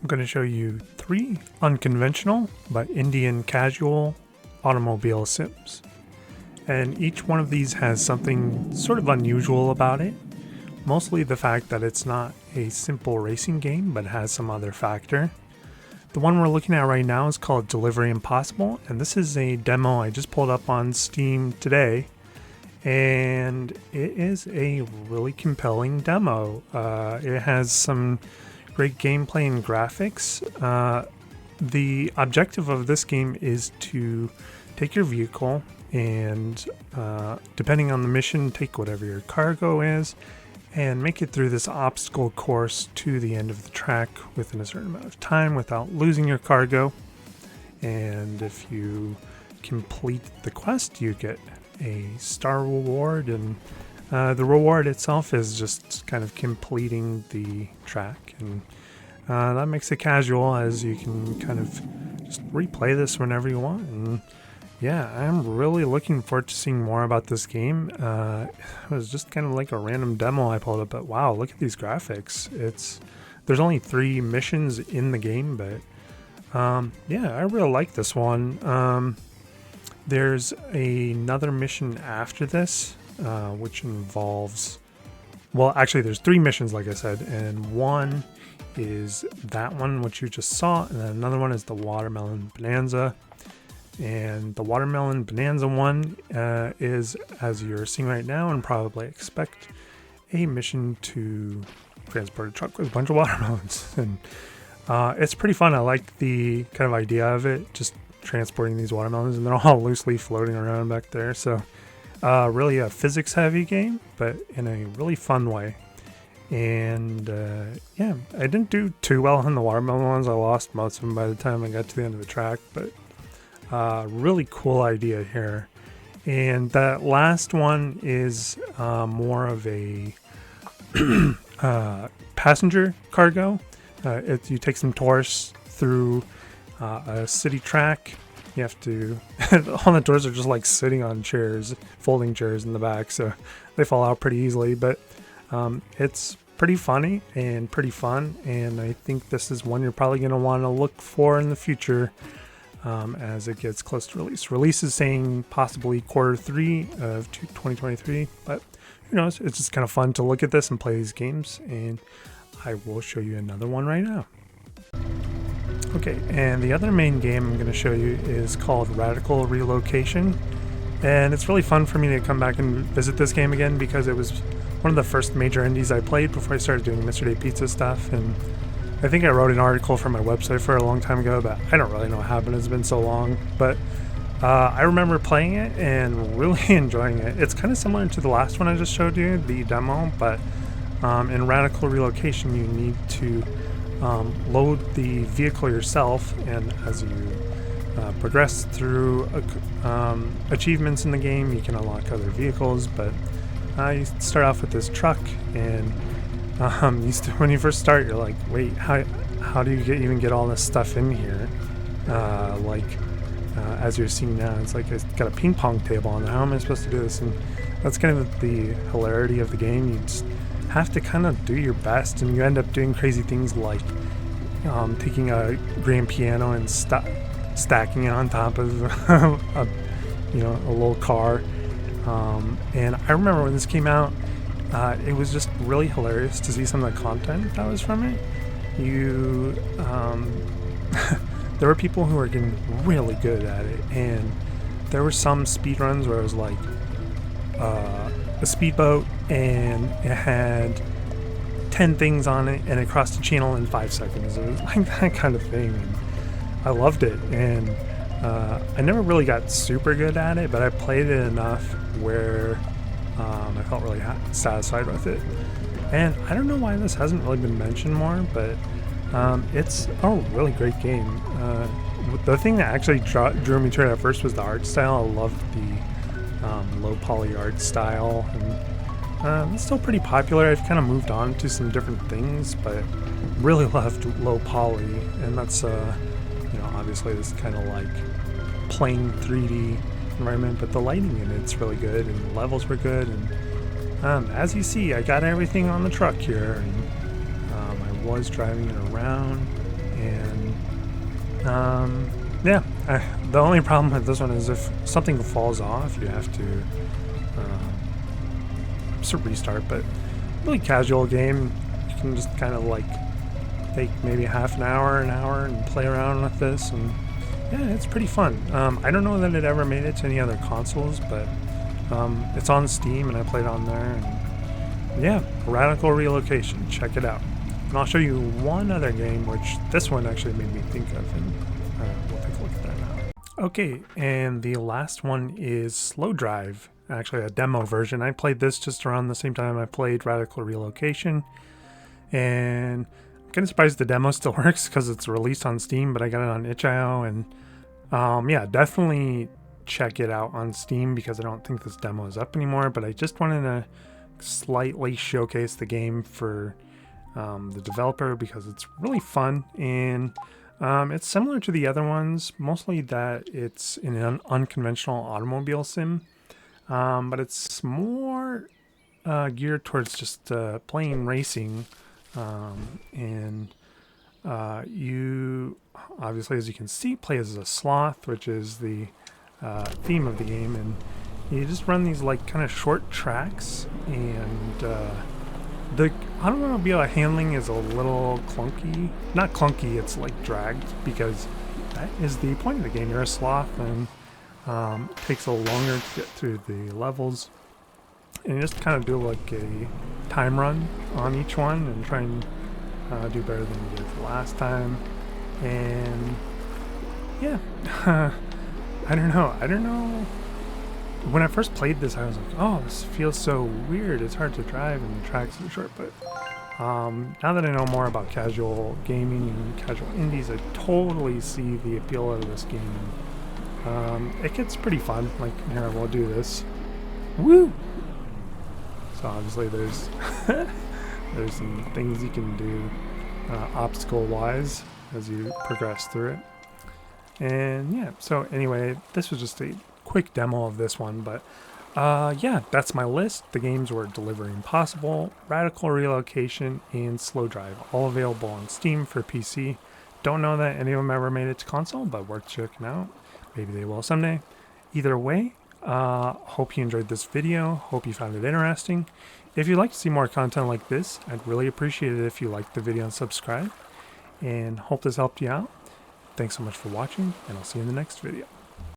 I'm going to show you 3 unconventional but Indian casual automobile sims. And each one of these has something sort of unusual about it. Mostly the fact that it's not a simple racing game but has some other factor. The one we're looking at right now is called Delivery Impossible, and this is a demo I just pulled up on Steam today. And it is a really compelling demo. It has some great gameplay and graphics. The objective of this game is to take your vehicle and, depending on the mission, take whatever your cargo is and make it through this obstacle course to the end of the track within a certain amount of time without losing your cargo. And if you complete the quest, you get a star reward, and the reward itself is just kind of completing the track, and that makes it casual, as you can kind of just replay this whenever you want. And yeah, I'm really looking forward to seeing more about this game. It was just kind of like a random demo I pulled up, but wow, look at these graphics. There's only 3 missions in the game, but yeah, I really like this one. There's another mission after this, which involves, well, actually there's 3 missions, like I said, and one is that one which you just saw, and then another one is the Watermelon Bonanza. And the Watermelon Bonanza one is, as you're seeing right now, and probably expect, a mission to transport a truck with a bunch of watermelons. And it's pretty fun. I like the kind of idea of it, just transporting these watermelons, and they're all loosely floating around back there. So really a physics heavy game, but in a really fun way. And yeah, I didn't do too well on the watermelon ones. I lost most of them by the time I got to the end of the track, but really cool idea here. And that last one is more of a passenger cargo. You take some tourists through a city track. You have to, all the doors are just like sitting on chairs, folding chairs in the back, so they fall out pretty easily. But it's pretty funny and pretty fun, and I think this is one you're probably going to want to look for in the future as it gets close to release. Release is saying possibly Q3 of 2023, but who knows? It's just kind of fun to look at this and play these games, and I will show you another one right now. Okay, and the other main game I'm going to show you is called Relocation, and it's really fun for me to come back and visit this game again because it was one of the first major indies I played before I started doing Mr. Day Pizza stuff. And I think I wrote an article for my website for a long time ago, but I don't really know what happened. It's been so long, but I remember playing it and really enjoying it. It's kind of similar to the last one I just showed you, the demo, but in Radical Relocation you need to load the vehicle yourself, and as you progress through achievements in the game, you can unlock other vehicles. But you start off with this truck, and when you first start, you're like, wait, how do you even get all this stuff in here? As you're seeing now, it's like it's got a ping pong table on there. How am I supposed to do this? And that's kind of the hilarity of the game. You just have to kind of do your best, and you end up doing crazy things like taking a grand piano and stacking it on top of a little car. And I remember when this came out, it was just really hilarious to see some of the content that was from it. There were people who were getting really good at it, and there were some speed runs where it was like a speedboat, and it had 10 things on it, and it crossed the channel in 5 seconds. It was like that kind of thing, and I loved it. And I never really got super good at it, but I played it enough where I felt really satisfied with it. And I don't know why this hasn't really been mentioned more, but it's a really great game. The thing that actually drew me to it at first was the art style. I loved the low poly art style, and it's still pretty popular. I've kind of moved on to some different things, but really loved low poly, and that's obviously this kind of like plain 3D environment, but the lighting in it's really good, and the levels were good. And as you see, I got everything on the truck here, and I was driving it around, Yeah, the only problem with this one is if something falls off, you have to restart. But really casual game. You can just kind of like take maybe half an hour, and play around with this, and yeah, it's pretty fun. I don't know that it ever made it to any other consoles, but it's on Steam, and I played on there, and yeah, Radical Relocation. Check it out. And I'll show you one other game, which this one actually made me think of, and we'll take a look at that now. Okay, and the last one is Slowdrive, actually a demo version. I played this just around the same time I played Radical Relocation, and I'm kind of surprised the demo still works because it's released on Steam, but I got it on itch.io, and yeah, definitely check it out on Steam because I don't think this demo is up anymore, but I just wanted to slightly showcase the game for the developer because it's really fun, and it's similar to the other ones, mostly that it's in an unconventional automobile sim, but it's more geared towards just playing racing, and you obviously, as you can see, play as a sloth, which is the theme of the game, and you just run these like kind of short tracks, and the automobile handling is a little clunky. Not clunky, it's like dragged, because that is the point of the game. You're a sloth, and it takes a little longer to get through the levels, and you just kind of do like a time run on each one and try and do better than you did the last time. And yeah, I don't know. When I first played this, I was like, oh, this feels so weird. It's hard to drive and the tracks are short. But now that I know more about casual gaming and casual indies, I totally see the appeal of this game. It gets pretty fun. Like, here, we'll do this. Woo! So obviously there's there's some things you can do obstacle-wise as you progress through it. And yeah, so anyway, this was just a quick demo of this one, but yeah, that's my list. The games were Delivery Impossible, Radical Relocation, and Slowdrive, all available on Steam for PC. Don't know that any of them ever made it to console, but worth checking out. Maybe they will someday. Either way, hope you enjoyed this video. Hope you found it interesting. If you'd like to see more content like this, I'd really appreciate it if you liked the video and subscribe. And hope this helped you out. Thanks so much for watching, and I'll see you in the next video.